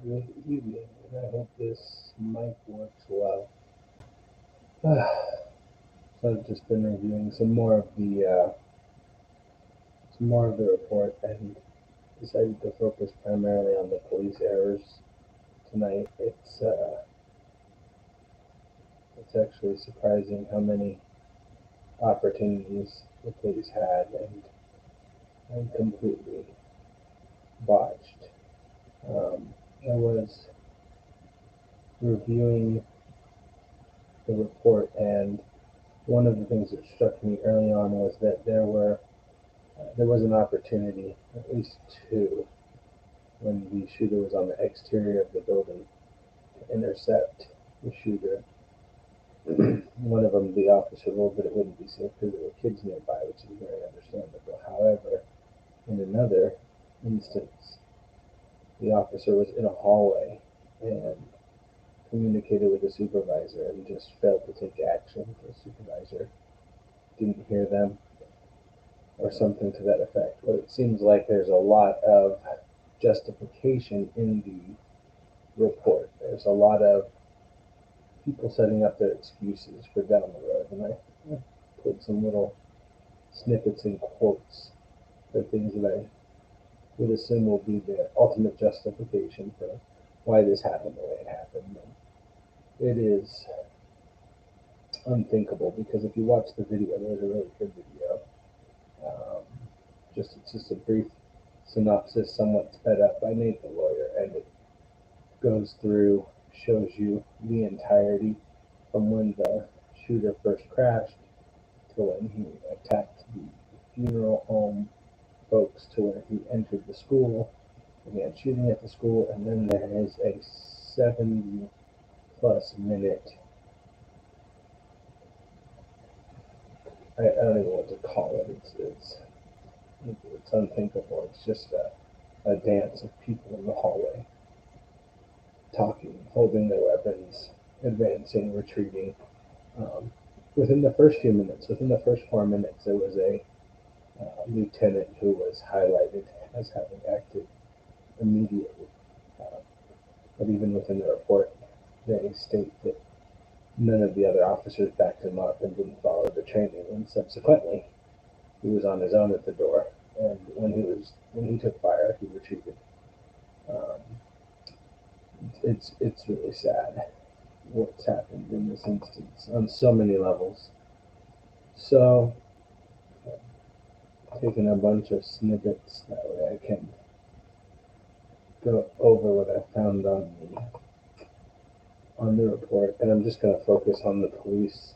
Good evening, and I hope this mic works well. So I've just been reviewing some more of the report, and decided to focus primarily on the police errors tonight. It's actually surprising how many opportunities the police had and completely botched. I was reviewing the report, and one of the things that struck me early on was that there was an opportunity, at least two, when the shooter was on the exterior of the building to intercept the shooter. One of them, the officer ruled that it wouldn't be safe because there were kids nearby, which is very understandable. However, in another instance, the officer was in a hallway and communicated with the supervisor and just failed to take action. The supervisor didn't hear them or something to that effect. But it seems like there's a lot of justification in the report. There's a lot of people setting up their excuses for down the road, and I put some little snippets and quotes for things that I would assume will be the ultimate justification for why this happened the way it happened. And it is unthinkable because if you watch the video, there's a really good video. Um, it's just a brief synopsis, somewhat sped up by Nate the lawyer, and it goes through, shows you the entirety from when the shooter first crashed to when he attacked the funeral home folks to where he entered the school, began shooting at the school, and then there is a 70 plus minute, I don't even know what to call it. It's unthinkable. It's just a dance of people in the hallway talking, holding their weapons, advancing, retreating. Um, Within the first few minutes, within the first 4 minutes, there was a lieutenant who was highlighted as having acted immediately. Uh, but even within the report, they state that none of the other officers backed him up and didn't follow the training. And subsequently, he was on his own at the door, and when he took fire, he retreated. Um, it's really sad what's happened in this instance on so many levels. So, taking a bunch of snippets that way I can go over what I found on the report, and I'm just going to focus on the police,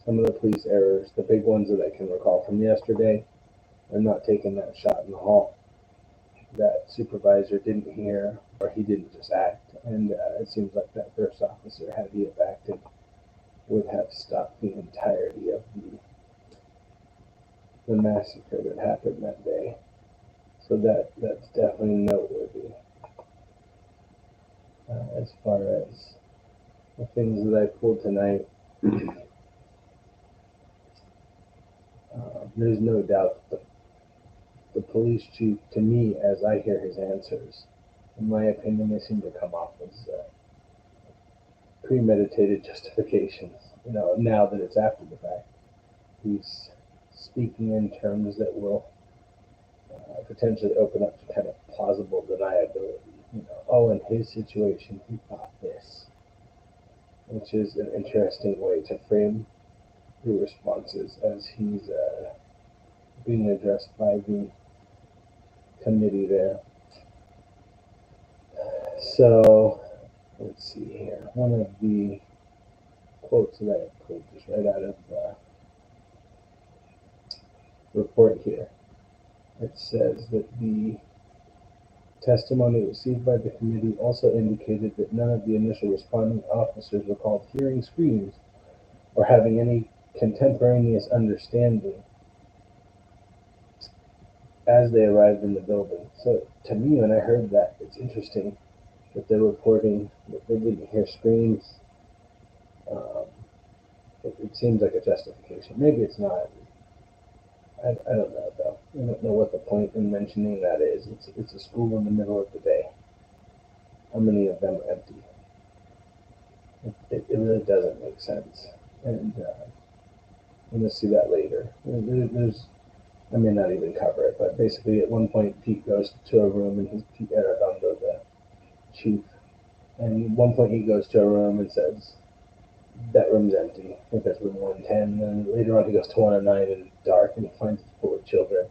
some of the police errors, the big ones that I can recall from yesterday. I'm not taking that shot in the hall. That supervisor didn't hear, or he didn't just act, and it seems like that first officer, had he have acted, would have stopped the entirety of the massacre that happened that day. So that's definitely noteworthy. As far as the things that I pulled tonight, there's no doubt that the police chief, to me, as I hear his answers, in my opinion, they seem to come off as premeditated justifications. Now that it's after the fact, he's speaking in terms that will potentially open up to kind of plausible deniability. Oh, in his situation, he thought this, which is an interesting way to frame the responses as he's being addressed by the committee there. So, let's see here. One of the quotes that I pulled just right out of the report here. It says that the testimony received by the committee also indicated that none of the initial responding officers recalled hearing screams or having any contemporaneous understanding as they arrived in the building. So to me, when I heard that, it's interesting that they're reporting that they didn't hear screams. Um, it seems like a justification. Maybe it's not. I don't know though. I don't know what the point in mentioning that is. It's a school in the middle of the day. how many of them are empty? It really doesn't make sense. And I'm going to see that later. There's I may not even cover it, but basically at one point Pete goes to a room and he's Pete Arredondo, the chief, and at one point he goes to a room and says, that room's empty. I think that's room 110. And then later on he goes to 109 and it's dark and he finds it's full of children.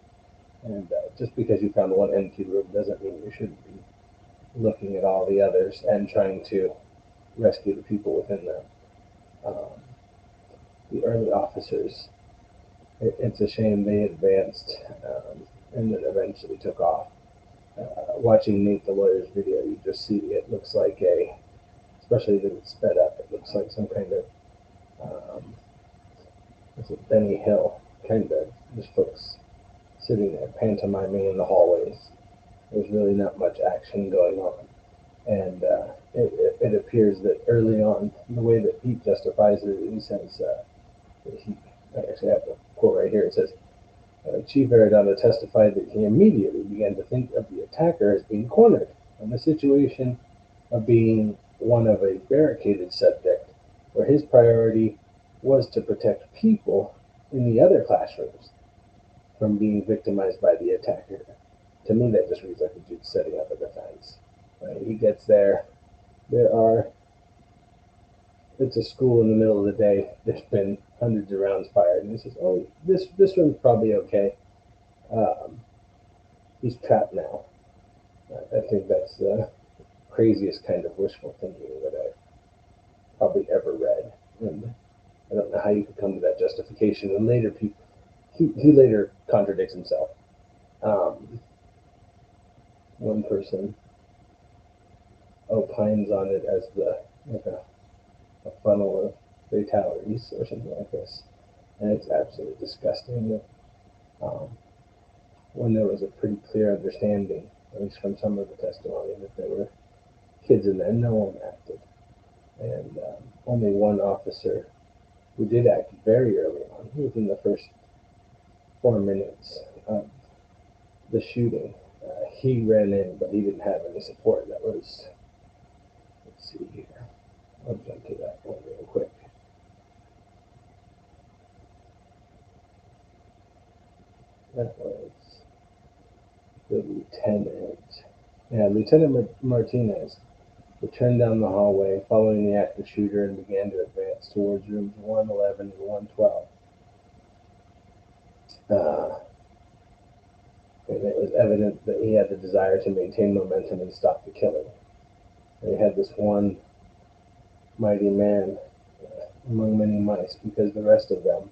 And just because you found one empty room doesn't mean you shouldn't be looking at all the others and trying to rescue the people within them. Um, the early officers, it's a shame they advanced and then eventually took off. Watching Nate the lawyer's video, you just see it looks like especially that it's sped up, it looks like some kind of, is it Benny Hill, kind of just folks sitting there pantomiming in the hallways. There's really not much action going on. And it appears that early on, the way that Pete justifies it, he says, I actually have the quote right here, it says, Chief Arredondo testified that he immediately began to think of the attacker as being cornered, and the situation of being one of a barricaded subject, where his priority was to protect people in the other classrooms from being victimized by the attacker. To me, that just reads like a dude setting up a defense. He gets there. It's a school in the middle of the day. There's been hundreds of rounds fired, and he says, "Oh, this room's probably okay. Um, he's trapped now." I think that's the craziest kind of wishful thinking that I've probably ever read, and I don't know how you could come to that justification. And later, he later contradicts himself. One person opines on it as like a funnel of fatalities or something like this, and it's absolutely disgusting that when there was a pretty clear understanding, at least from some of the testimony, that there were kids in there, no one acted. And only one officer who did act very early on, within the first 4 minutes of the shooting, he ran in, but he didn't have any support. That was, let's see here, I'll jump to that one real quick. That was the lieutenant. Yeah, Lieutenant Martinez returned down the hallway following the active shooter and began to advance towards rooms 111 and 112. And it was evident that he had the desire to maintain momentum and stop the killing. And he had this one mighty man among many mice, because the rest of them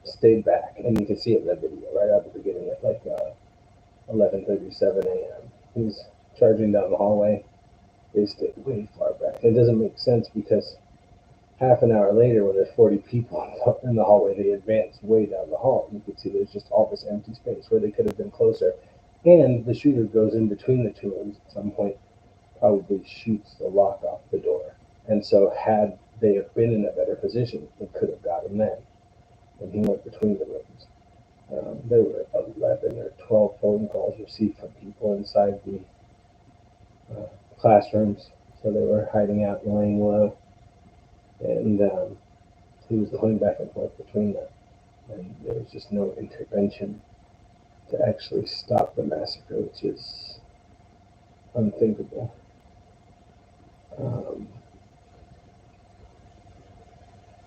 stayed back. And you can see it in the video right out at the beginning at like 11:37 a.m. He's charging down the hallway. They stayed way far back. It doesn't make sense because half an hour later, when there's 40 people in the hallway, they advance way down the hall. You can see there's just all this empty space where they could have been closer. And the shooter goes in between the two rooms at some point, probably shoots the lock off the door. And so had they have been in a better position, they could have got him then. And he went between the rooms. There were 11 or 12 phone calls received from people inside the classrooms. So they were hiding out and laying low. And he was going back and forth between them. And there was just no intervention to actually stop the massacre, which is unthinkable.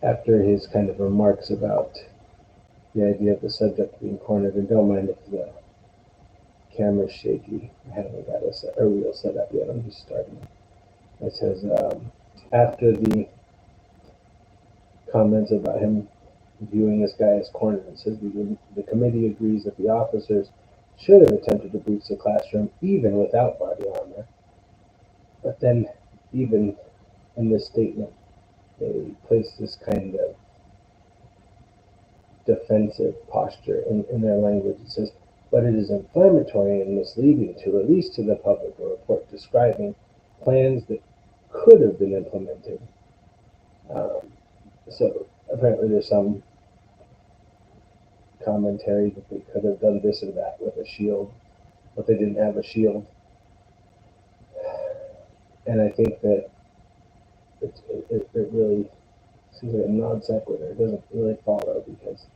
After his kind of remarks about the idea of the subject being cornered, and don't mind if the camera's shaky, I haven't got a reel set up yet, I'm just starting. It says, after the comments about him viewing this guy as cornered, it says the committee agrees that the officers should have attempted to breach the classroom even without body armor. But then, even in this statement, they place this kind of defensive posture in their language. It says, but it is inflammatory and misleading to release to the public a report describing plans that could have been implemented. So apparently there's some commentary that they could have done this or that with a shield, but they didn't have a shield. And I think that it really seems like a non sequitur. It doesn't really follow because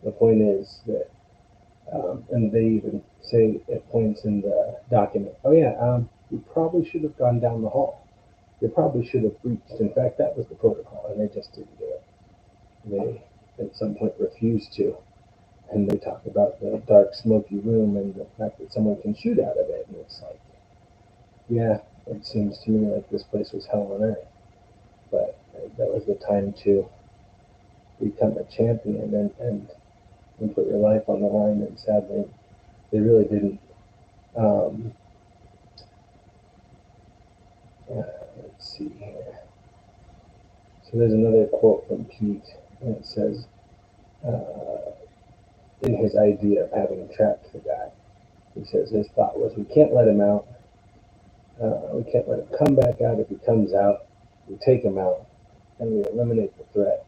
the point is that, and they even say at points in the document, oh yeah, you probably should have gone down the hall. You probably should have breached. In fact, that was the protocol, and they just didn't do it. They at some point refused to, and they talk about the dark, smoky room and the fact that someone can shoot out of it, and it's like, yeah, it seems to me like this place was hell on earth. But that was the time to become a champion and put your life on the line. And sadly, they really didn't. Um, let's see here. So there's another quote from Pete, and it says, uh, in his idea of having trapped the guy, he says his thought was, we can't let him out. We can't let him come back out. If he comes out, we take him out and we eliminate the threat.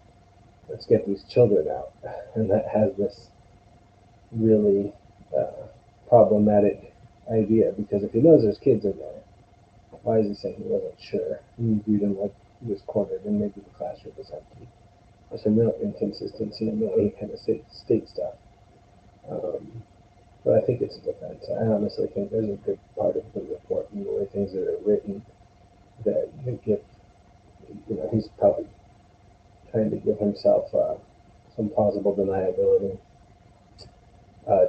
Let's get these children out. And that has this really uh, problematic idea because if he knows there's kids in there, why is he saying he wasn't sure? He viewed him like he was cornered and maybe the classroom was empty. There's some real inconsistency in the way he kind of states stuff. Um, but I think it's a defense. I honestly think there's a good part of the report and the way things that are written that they give, he's probably trying to give himself some plausible deniability.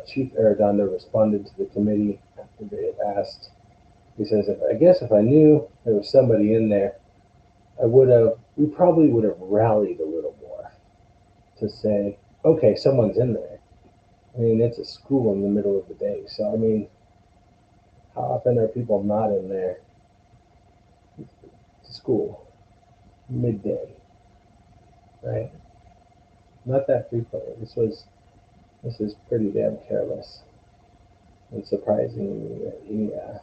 Chief Arredondo responded to the committee after they had asked. He says, I guess if I knew there was somebody in there, we probably would have rallied a little more to say, okay, someone's in there. I mean, it's a school in the middle of the day. So, I mean, how often are people not in there? School, midday, right? Not that frequently. This is pretty damn careless and surprising that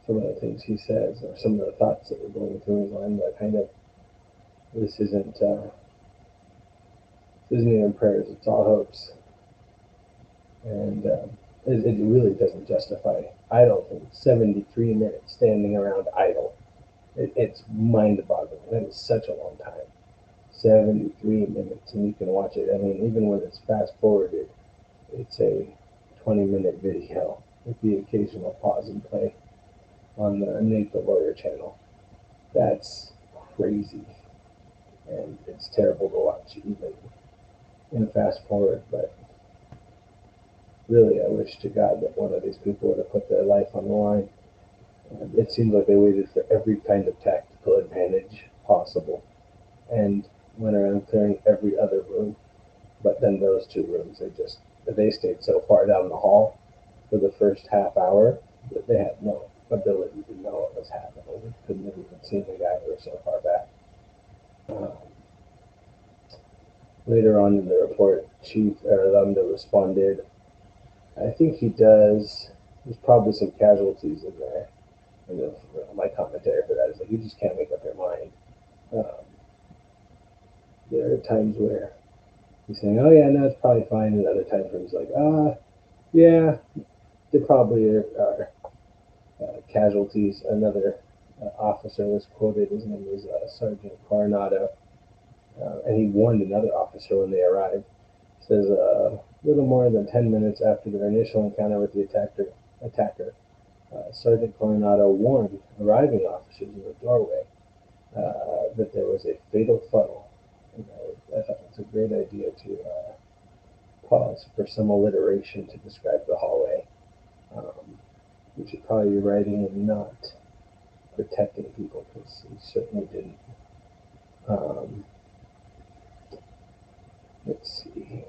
some of the things he says or some of the thoughts that were going through his mind that kind of, this isn't, this isn't even prayers, it's all hopes. And it really doesn't justify, I don't think, 73 minutes standing around idle. It's mind boggling. That is such a long time. 73 minutes, and you can watch it. I mean, even when it's fast forwarded, it's a 20-minute video with the occasional pause and play on the Nate the Lawyer channel. That's crazy, and it's terrible to watch even in fast forward. But really, I wish to God that one of these people would have put their life on the line. It seems like they waited for every kind of tactical advantage possible and went around clearing every other room. But then those two rooms, they stayed so far down the hall for the first half hour that they had no ability to know what was happening. They couldn't have even seen the guy. They were so far back. Um, Later on in the report, Chief Arredondo responded, I think he does. There's probably some casualties in there. And my commentary for that is like, you just can't make up your mind. Um, there are times where he's saying, oh yeah, no, it's probably fine. And other times where he's like, yeah, there probably are casualties. Another officer was quoted, his name was Sergeant Coronado, and he warned another officer when they arrived. He says, little more than 10 minutes after their initial encounter with the attacker, Sergeant Coronado warned arriving officers in the doorway that there was a fatal funnel. And I thought it was a great idea to pause for some alliteration to describe the hallway. Um, we should probably be writing and not protecting people because he certainly didn't. Um, let's see here.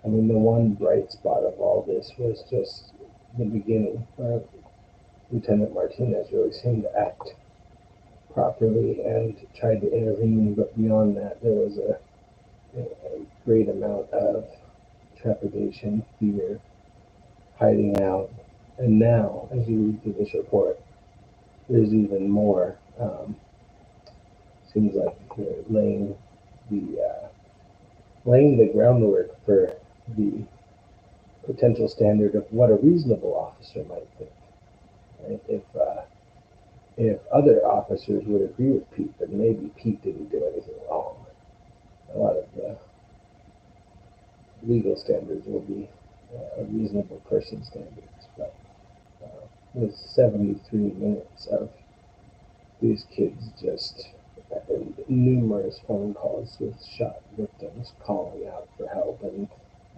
I mean, the one bright spot of all this was just the beginning. Lieutenant Martinez really seemed to act properly and tried to intervene, but beyond that, there was a great amount of trepidation, fear, hiding out. And now, as you read through this report, there's even more. Seems like they're laying the groundwork for the potential standard of what a reasonable officer might think. Right? If other officers would agree with Pete that maybe Pete didn't do anything wrong, a lot of the legal standards will be a reasonable person standards. But with 73 minutes of these kids just numerous phone calls with shot victims calling out for help and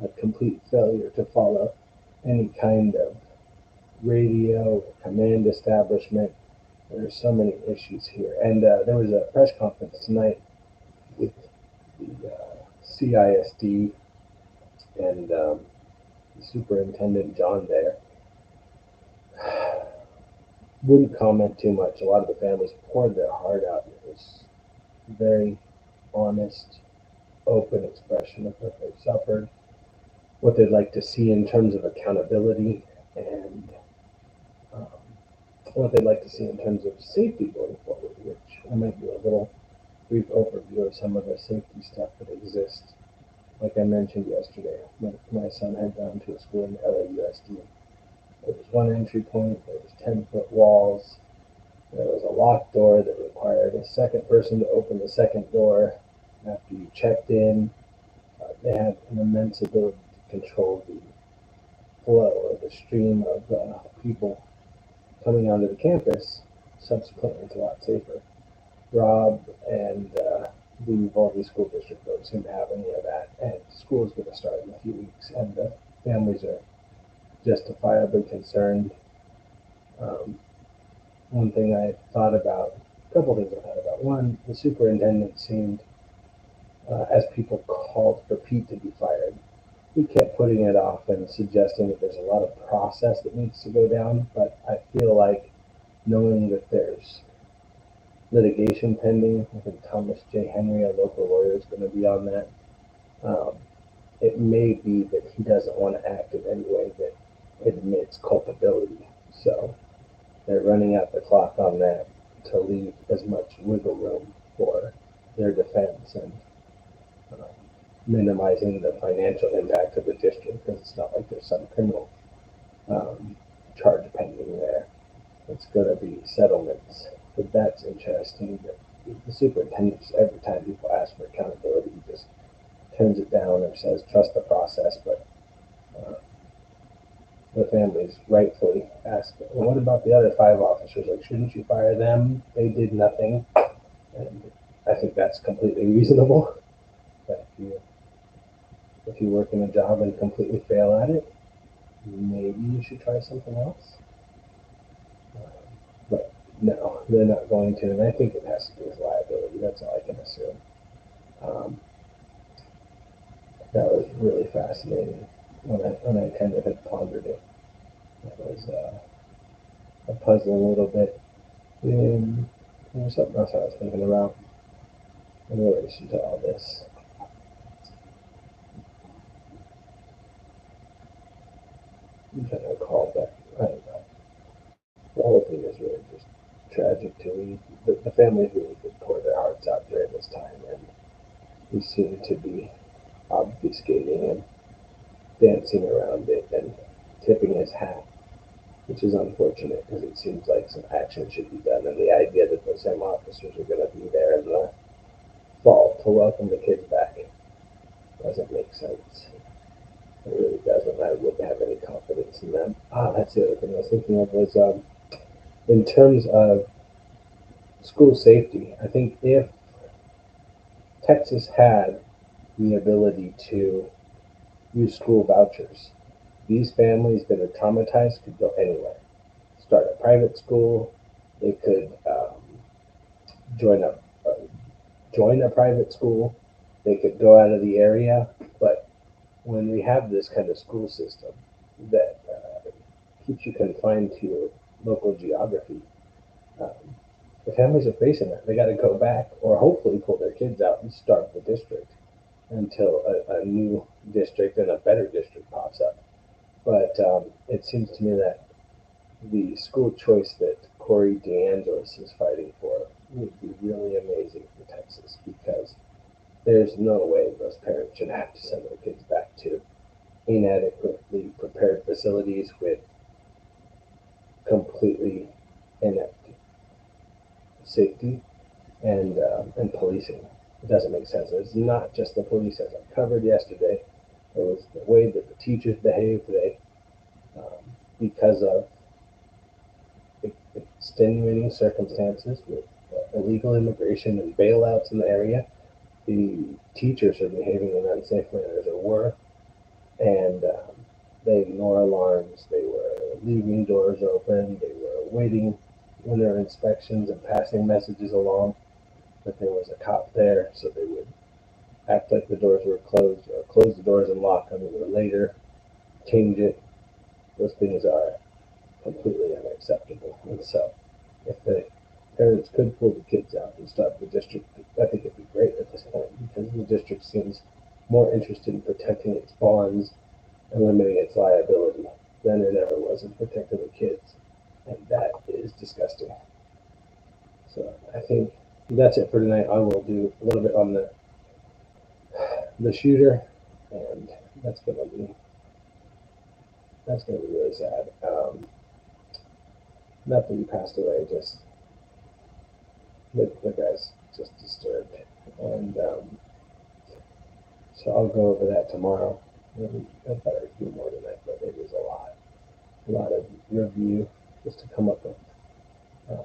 a complete failure to follow any kind of radio command establishment. There's so many issues here. And there was a press conference tonight with the CISD and Superintendent John there. Wouldn't comment too much. A lot of the families poured their heart out. It was very honest, open expression of what they've suffered, what they'd like to see in terms of accountability, and um, what they'd like to see in terms of safety going forward, which I might do a little brief overview of some of the safety stuff that exists. Like I mentioned yesterday, my son had gone to a school in LAUSD. There was one entry point, there was 10-foot walls, there was a locked door that required a second person to open the second door after you checked in. They had an immense ability to control the flow or the stream of people coming onto the campus. Subsequently, it's a lot safer. Rob and the Uvalde School District don't seem to have any of that, and school's going to start in a few weeks, and the families are justifiably concerned. Um, One thing I thought about, a couple things I thought about. One, the superintendent seemed, as people called for Pete to be fired, he kept putting it off and suggesting that there's a lot of process that needs to go down. But I feel like knowing that there's litigation pending, I think Thomas J. Henry, a local lawyer, is going to be on that. Um, it may be that he doesn't want to act in any way that admits culpability. So they're running out the clock on that to leave as much wiggle room for their defense and uh, minimizing the financial impact of the district, because it's not like there's some criminal um, charge pending there. It's going to be settlements. But that's interesting that the superintendent, every time people ask for accountability, he just turns it down or says, trust the process. But uh, the families rightfully ask, well, what about the other 5 officers? Like, shouldn't you fire them? They did nothing. And I think that's completely reasonable. But if you work in a job and completely fail at it, maybe you should try something else. But no, they're not going to, and I think it has to do with liability. That's all I can assume. Um, that was really fascinating when I kind of had pondered it. It was a puzzling little bit. And there was something else I was thinking about in relation to all this. I'm trying to recall, but I don't know. The whole thing is really just tragic to read. The families really did pour their hearts out during this time, and he seemed to be obfuscating and dancing around it and tipping his hat, which is unfortunate because it seems like some action should be done. And the idea that those same officers are going to be there in the fall to welcome the kids back doesn't make sense. It really doesn't. I wouldn't have any confidence in them. That's the other thing I was thinking of was in terms of school safety. I think if Texas had the ability to use school vouchers, these families that are traumatized could go anywhere. Start a private school. They could join a uh, join a private school. They could go out of the area. But when we have this kind of school system that keeps you confined to your local geography, um, the families are facing that. They got to go back or hopefully pull their kids out and start the district until a new district and a better district pops up. But it seems to me that the school choice that Corey DeAngelis is fighting for would be really amazing for Texas, because there's no way those parents should have to send their kids back to inadequately prepared facilities with completely inept safety and policing. It doesn't make sense. It's not just the police, as I covered yesterday. It was the way that the teachers behaved. Because of extenuating circumstances with illegal immigration and bailouts in the area, the teachers are behaving in unsafe manners or were, and they ignore alarms. They were leaving doors open. They were waiting when there were inspections and passing messages along that there was a cop there, so they would act like the doors were closed or close the doors and lock them, and then later change it. Those things are completely unacceptable. And so, if the parents could pull the kids out and stop the district, I think it'd be great at this point because the district seems more interested in protecting its bonds and limiting its liability than it ever was in protecting the kids. And that is disgusting. So I think that's it for tonight. I will do a little bit on the shooter, and that's gonna be really sad. Not that he passed away, just the guy's just disturbed, and so I'll go over that tomorrow. Maybe I've got a few more tonight, but it is a lot of review just to come up with uh,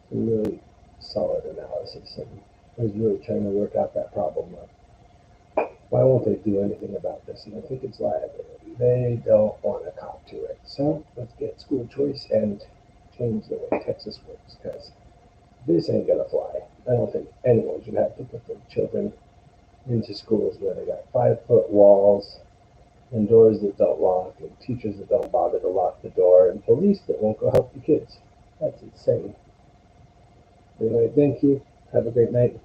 some really solid analysis, and I was really trying to work out that problem of why won't they do anything about this? And I think it's liability. They don't want to cop to it. So let's get school choice and change the way Texas works because this ain't gonna fly. I don't think anyone should have to put their children into schools where they got 5 foot walls and doors that don't lock and teachers that don't bother to lock the door and police that won't go help the kids. That's insane. Anyway, thank you. Have a great night.